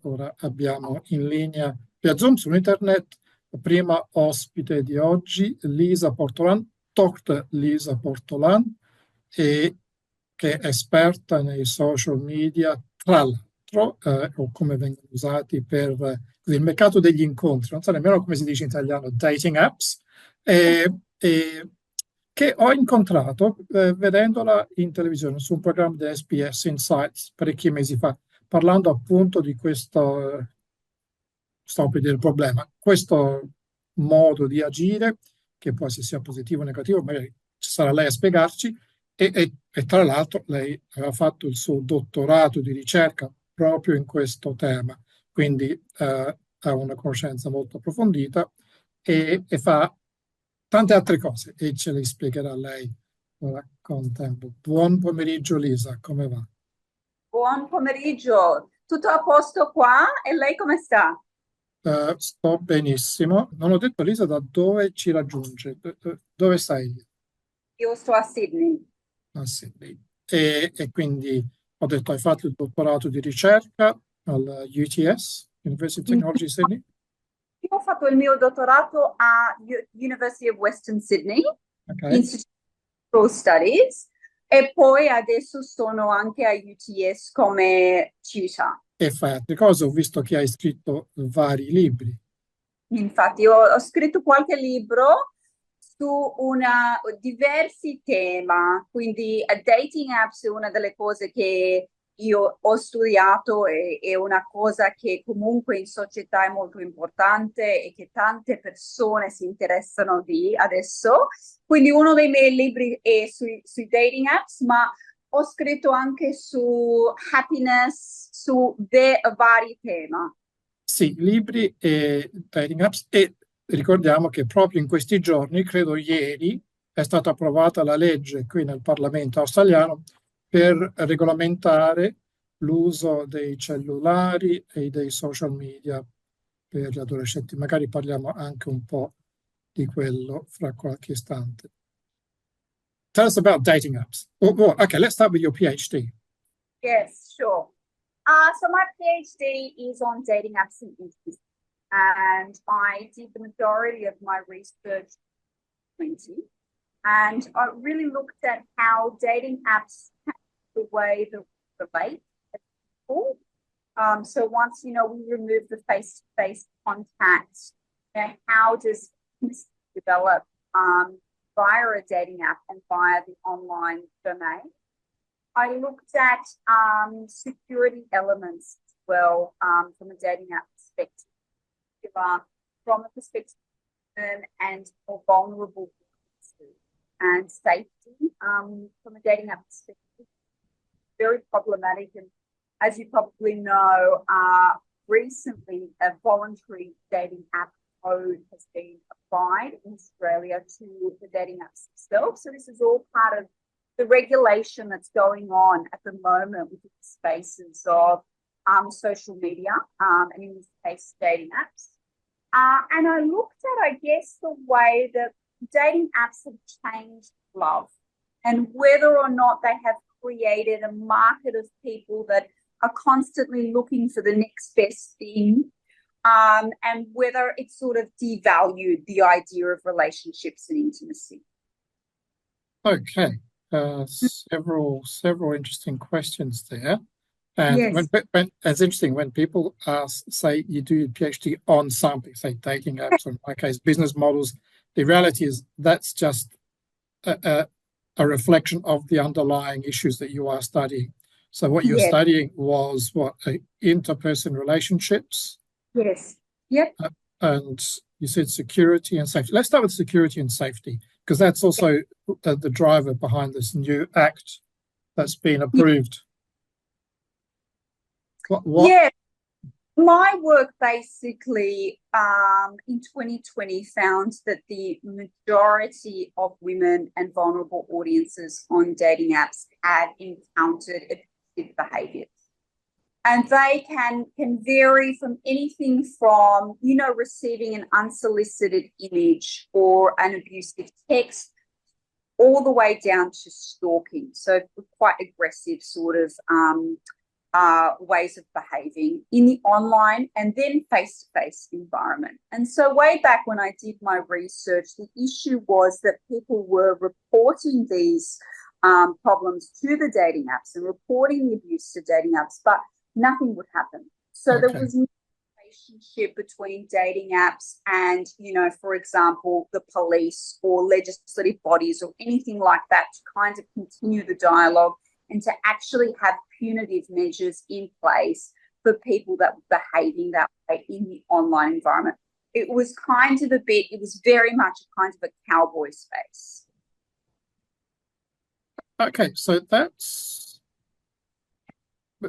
ora abbiamo in linea via Zoom su internet la prima ospite di oggi, Lisa Portolan, Dr. Lisa Portolan, che è esperta nei social media, tra l'altro, o come vengono usati per il mercato degli incontri, non so nemmeno come si dice in italiano, dating apps, che ho incontrato vedendola in televisione su un programma di SBS Insights parecchi mesi fa, parlando appunto di questo, sto per dire il problema, questo modo di agire, che poi se sia positivo o negativo, magari ci sarà lei a spiegarci, e tra l'altro lei aveva fatto il suo dottorato di ricerca proprio in questo tema, quindi ha una conoscenza molto approfondita e fa tante altre cose e ce le spiegherà lei ora con tempo. Buon pomeriggio Lisa, come va? Buon pomeriggio, tutto a posto qua? E lei come sta? Sto benissimo. Non ho detto Lisa da dove ci raggiunge. Dove stai? Io sto a Sydney. A Sydney. E quindi ho detto hai fatto il dottorato di ricerca al UTS, University of Technology Sydney? Io ho fatto il mio dottorato a University of Western Sydney, Okay. Institute of Studies, e poi adesso sono anche a UTS come tutor. E fai altre cose, ho visto che hai scritto vari libri. Infatti, ho scritto qualche libro su diversi temi, quindi dating apps è una delle cose che io ho studiato e è una cosa che comunque in società è molto importante e che tante persone si interessano di adesso. Quindi uno dei miei libri è sui dating apps, ma ho scritto anche su happiness, su vari temi. Sì, libri e dating apps e ricordiamo che proprio in questi giorni, credo ieri, è stata approvata la legge qui nel Parlamento australiano per regolamentare l'uso dei cellulari e dei social media per gli adolescenti. Magari parliamo anche un po' di quello fra qualche istante. Tell us about dating apps. Okay, let's start with your PhD. Yes, sure. So my PhD is on dating apps and intimacy, and I did the majority of my research 20, and I really looked at how dating apps change the way that we relate as people. So once we remove the face-to-face contact, how does this develop via a dating app and via the online domain? I looked at security elements as well from a dating app perspective, from a perspective of women and more vulnerable audiences, and safety from a dating app perspective. Very problematic, and as you probably know, recently a voluntary dating app code has been applied in Australia to the dating apps themselves. So this is all part of the regulation that's going on at the moment with the spaces of social media and in this case dating apps. And I looked at, I guess, the way that dating apps have changed love and whether or not they have created a market of people that are constantly looking for the next best thing, and whether it sort of devalued the idea of relationships and intimacy. Okay. Several interesting questions there. And yes. when it's interesting when people ask, say, you do a PhD on something, say dating apps, or in my case, business models, the reality is that's just a reflection of the underlying issues that you are studying. So what you're studying was interpersonal relationships. Yes. Yep. And you said security and safety. Let's start with security and safety, because that's also the driver behind this new act that's been approved. What? Yeah, my work basically in 2020 found that the majority of women and vulnerable audiences on dating apps had encountered abusive behaviours. And they can vary from anything from, receiving an unsolicited image or an abusive text all the way down to stalking. So quite aggressive sort of ways of behaving in the online and then face-to-face environment. And so way back when I did my research, the issue was that people were reporting these problems to the dating apps and reporting the abuse to dating apps, but nothing would happen. So there was no relationship between dating apps and, for example, the police or legislative bodies or anything like that to kind of continue the dialogue and to actually have punitive measures in place for people that were behaving that way in the online environment. It was very much a kind of a cowboy space. Okay, so that's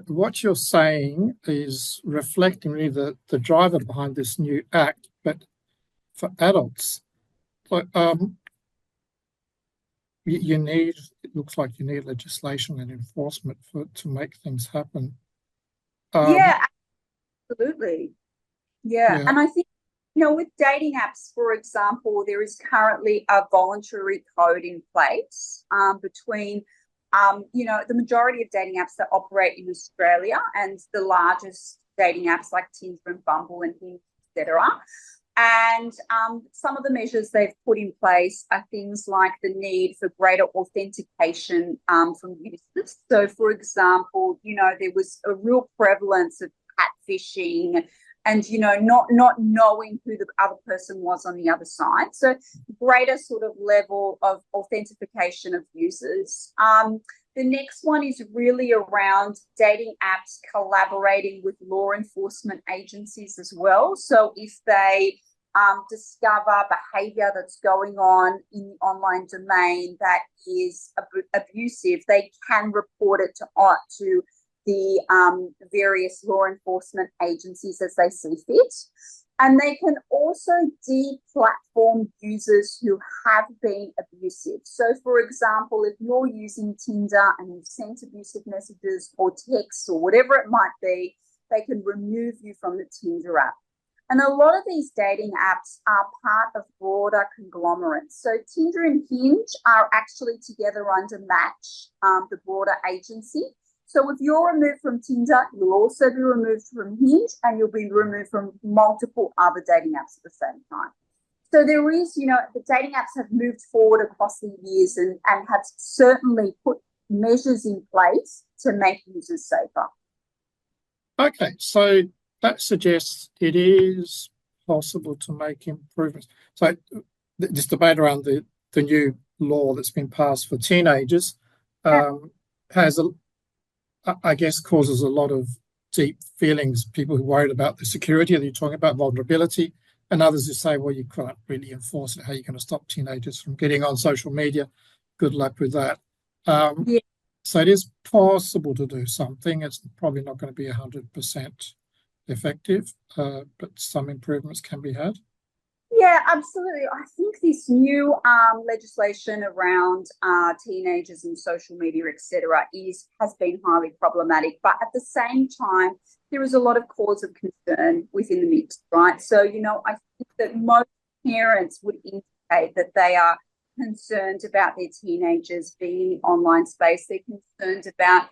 what you're saying is reflecting really the driver behind this new act, but for adults. So, it looks like you need legislation and enforcement to make things happen. Yeah, absolutely. Yeah. And I think, with dating apps, for example, there is currently a voluntary code in place between, the majority of dating apps that operate in Australia and the largest dating apps like Tinder and Bumble and Hinge, etc. And some of the measures they've put in place are things like the need for greater authentication from users. So, for example, there was a real prevalence of catfishing and, not knowing who the other person was on the other side. So greater sort of level of authentication of users. The next one is really around dating apps collaborating with law enforcement agencies as well. So if they discover behaviour that's going on in the online domain that is abusive, they can report it to the various law enforcement agencies as they see fit. And they can also de-platform users who have been abusive. So, for example, if you're using Tinder and you've sent abusive messages or texts or whatever it might be, they can remove you from the Tinder app. And a lot of these dating apps are part of broader conglomerates. So Tinder and Hinge are actually together under Match, the broader agency. So if you're removed from Tinder, you'll also be removed from Hinge and you'll be removed from multiple other dating apps at the same time. So there is, the dating apps have moved forward across the years and have certainly put measures in place to make users safer. Okay, so that suggests it is possible to make improvements. So this debate around the new law that's been passed for teenagers has I guess causes a lot of deep feelings, people who are worried about the security that you're talking about, vulnerability, and others who say, well, you can't really enforce it. How are you going to stop teenagers from getting on social media? Good luck with that. So it is possible to do something. It's probably not going to be 100% effective, but some improvements can be had. Yeah, absolutely. I think this new legislation around teenagers and social media, etc., has been highly problematic. But at the same time, there is a lot of cause of concern within the mix, right? So, I think that most parents would indicate that they are concerned about their teenagers being in the online space. They're concerned about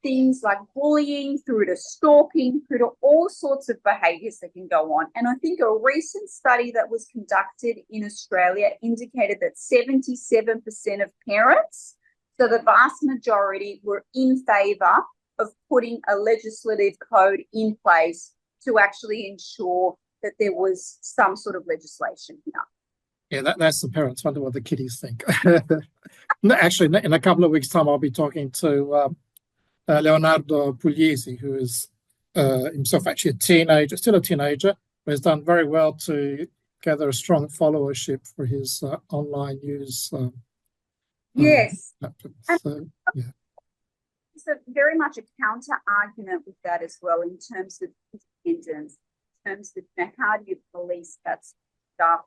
things like bullying, through to stalking, through to all sorts of behaviours that can go on. And I think a recent study that was conducted in Australia indicated that 77% of parents, so the vast majority, were in favour of putting a legislative code in place to actually ensure that there was some sort of legislation here. Yeah, that's the parents. Wonder what the kiddies think. Actually, in a couple of weeks' time, I'll be talking to Leonardo Pugliese, who is himself actually still a teenager, but has done very well to gather a strong followership for his online news. Yes. So, yeah. It's very much a counter argument with that as well, in terms of independence, in terms of how do you police that stuff,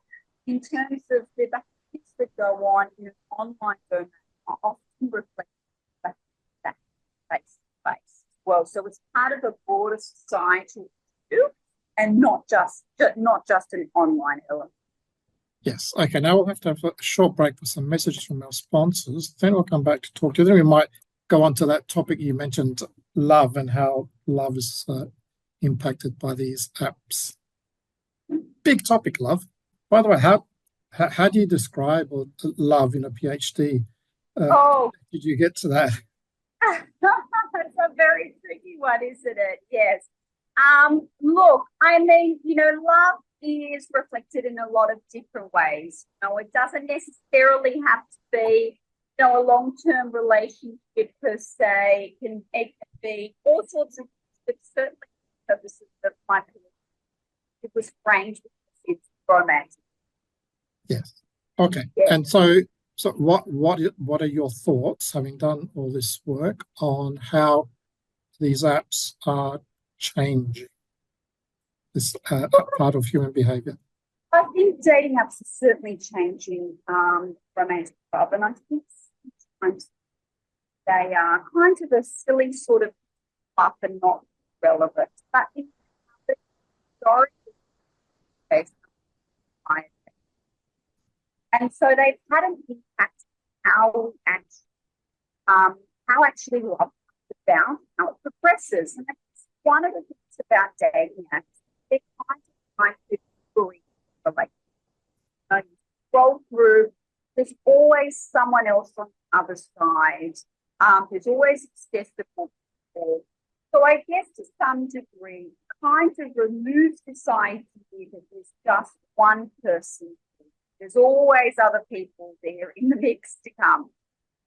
in terms of the behaviours that go on in an online domain are often reflect that face-to-face as well. So it's part of a broader societal issue and not just an online element. Yes. Okay. Now we'll have to have a short break for some messages from our sponsors. Then we'll come back to talk to them. We might go on to that topic you mentioned love and how love is impacted by these apps. Big topic, love. By the way, how do you describe love in a PhD? Oh, Did you get to that? it's a very tricky one, isn't it? Yes. Look, I mean, love is reflected in a lot of different ways. It doesn't necessarily have to be, a long-term relationship per se. It can be all sorts of, but certainly for purposes of my career, it was framed with romance. Yes. Okay. Yeah. And so what are your thoughts, having done all this work, on how these apps are changing this part of human behavior? I think dating apps are certainly changing romantic love, and I think sometimes they are kind of a silly sort of fluff and not relevant. But in the majority of cases, and so they've had an impact on how actually love comes about, how it progresses. And that's one of the things about dating apps. They're kind of free relationship. You scroll through, there's always someone else on the other side. There's always accessible people. So I guess to some degree, kind of removes this idea that there's just one person. There's always other people there in the mix to come.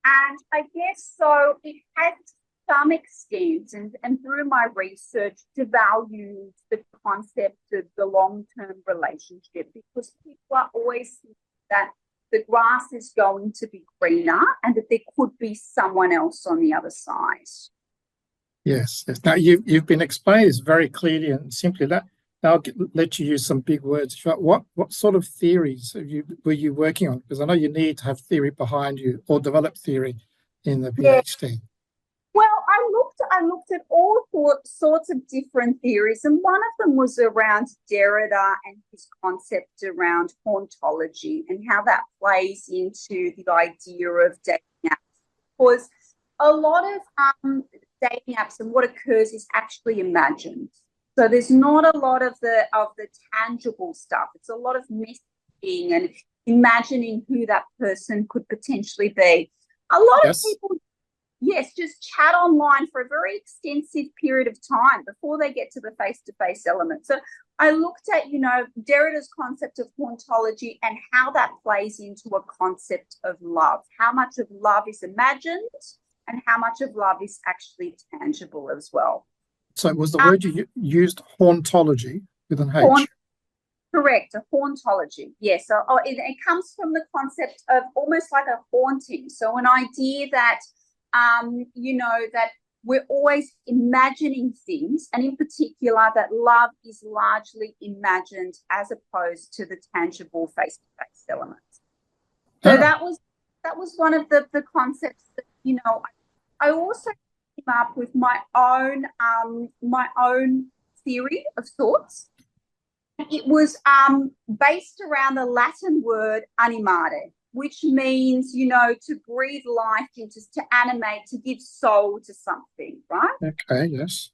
And I guess so it has to some extent, and through my research, devalued the concept of the long-term relationship, because people are always thinking that the grass is going to be greener and that there could be someone else on the other side. Yes. Now you've been explaining this very clearly and simply. That I'll let you use some big words. What sort of theories were you working on? Because I know you need to have theory behind you or develop theory in the PhD. Well, I looked at all sorts of different theories, and one of them was around Derrida and his concept around hauntology and how that plays into the idea of dating apps. Because a lot of dating apps, and what occurs is actually imagined. So there's not a lot of the tangible stuff. It's a lot of messaging and imagining who that person could potentially be. A lot of people, yes, just chat online for a very extensive period of time before they get to the face-to-face element. So I looked at, Derrida's concept of hauntology and how that plays into a concept of love. How much of love is imagined and how much of love is actually tangible as well. So it was the word you used, hauntology, with an H? Correct, a hauntology. Yes. So it comes from the concept of almost like a haunting. So an idea that, that we're always imagining things, and in particular that love is largely imagined as opposed to the tangible face-to-face elements. So that was one of the concepts that, I also came up with my own theory of sorts. It was based around the Latin word animare, which means, to breathe life into, to animate, to give soul to something, right? Okay, yes.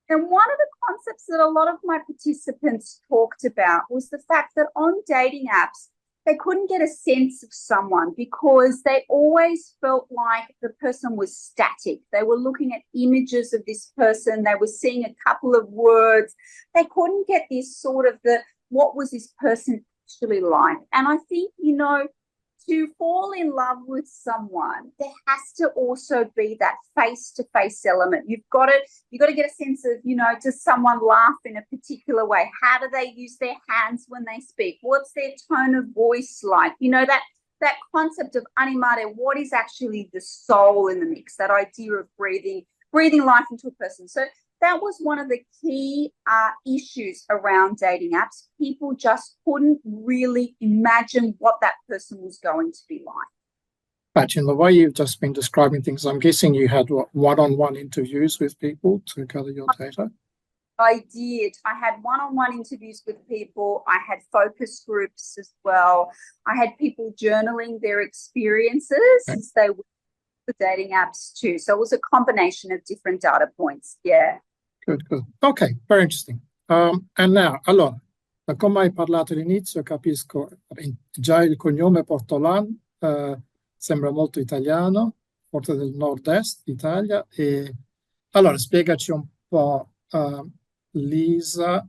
And one of the concepts that a lot of my participants talked about was the fact that on dating apps, they couldn't get a sense of someone because they always felt like the person was static. They were looking at images of this person. They were seeing a couple of words. They couldn't get this sort of what was this person actually like? And I think, to fall in love with someone, there has to also be that face-to-face element. You've got to get a sense of, does someone laugh in a particular way? How do they use their hands when they speak? What's their tone of voice like? That concept of animare, what is actually the soul in the mix, that idea of breathing life into a person. So that was one of the key issues around dating apps. People just couldn't really imagine what that person was going to be like. But in the way you've just been describing things, I'm guessing you had one-on-one interviews with people to gather your data? I did. I had one-on-one interviews with people. I had focus groups as well. I had people journaling their experiences as they were the dating apps too. So it was a combination of different data points. Yeah. Good, good. Ok, very interesting. And now, allora, da come hai parlato all'inizio, capisco già il cognome Portolan, sembra molto italiano, forse del nord-est d'Italia. E allora, spiegaci un po', Lisa,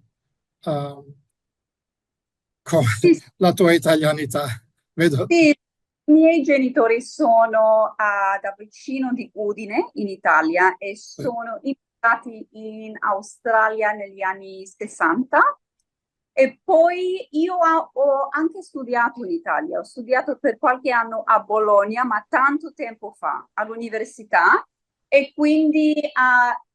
Sì, la tua italianità. Vedo. sì, i miei genitori sono da vicino di Udine in Italia e Sì, sono immigrati in Australia negli anni 60 e poi io ho anche studiato in Italia, ho studiato per qualche anno a Bologna, ma tanto tempo fa all'università e quindi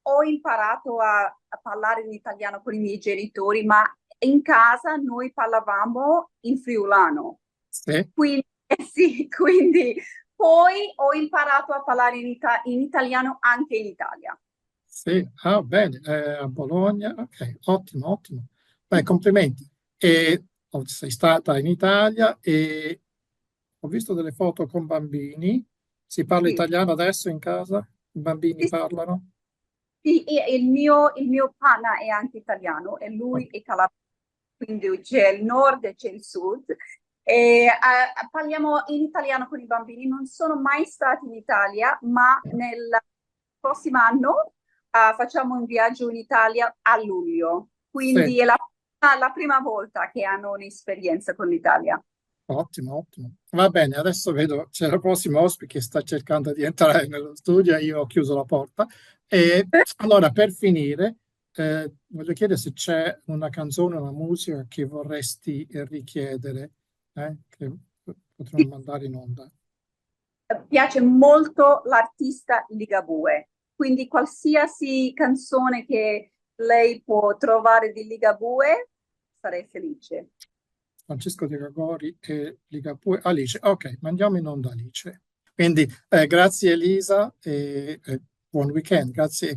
ho imparato a parlare in italiano con i miei genitori, ma in casa noi parlavamo in friulano. sì, Quindi, sì, quindi poi ho imparato a parlare in italiano anche in Italia. sì. Ah, bene, a Bologna. Ok, ottimo, ottimo. Beh, complimenti. E sei stata in Italia e ho visto delle foto con bambini. Si parla Sì, italiano adesso in casa? I bambini sì, parlano? sì, e il mio pana è anche italiano e lui è calabrese, quindi c'è il nord e c'è il sud. E, parliamo in italiano con i bambini. Non sono mai stati in Italia, ma nel prossimo anno facciamo un viaggio in Italia a luglio. Sì, Quindi è la prima volta che hanno un'esperienza con l'Italia. ottimo, ottimo. Va bene, adesso vedo c'è la prossima ospite che sta cercando di entrare nello studio, io ho chiuso la porta. E allora, per finire, voglio chiedere se c'è una canzone, una musica che vorresti richiedere, che potremmo mandare in onda. Piace molto l'artista Ligabue, quindi qualsiasi canzone che lei può trovare di Ligabue, sarei felice. Francesco De Gregori e Ligabue. Alice. Ok, mandiamo in onda Alice. Quindi grazie Elisa e buon weekend. Grazie e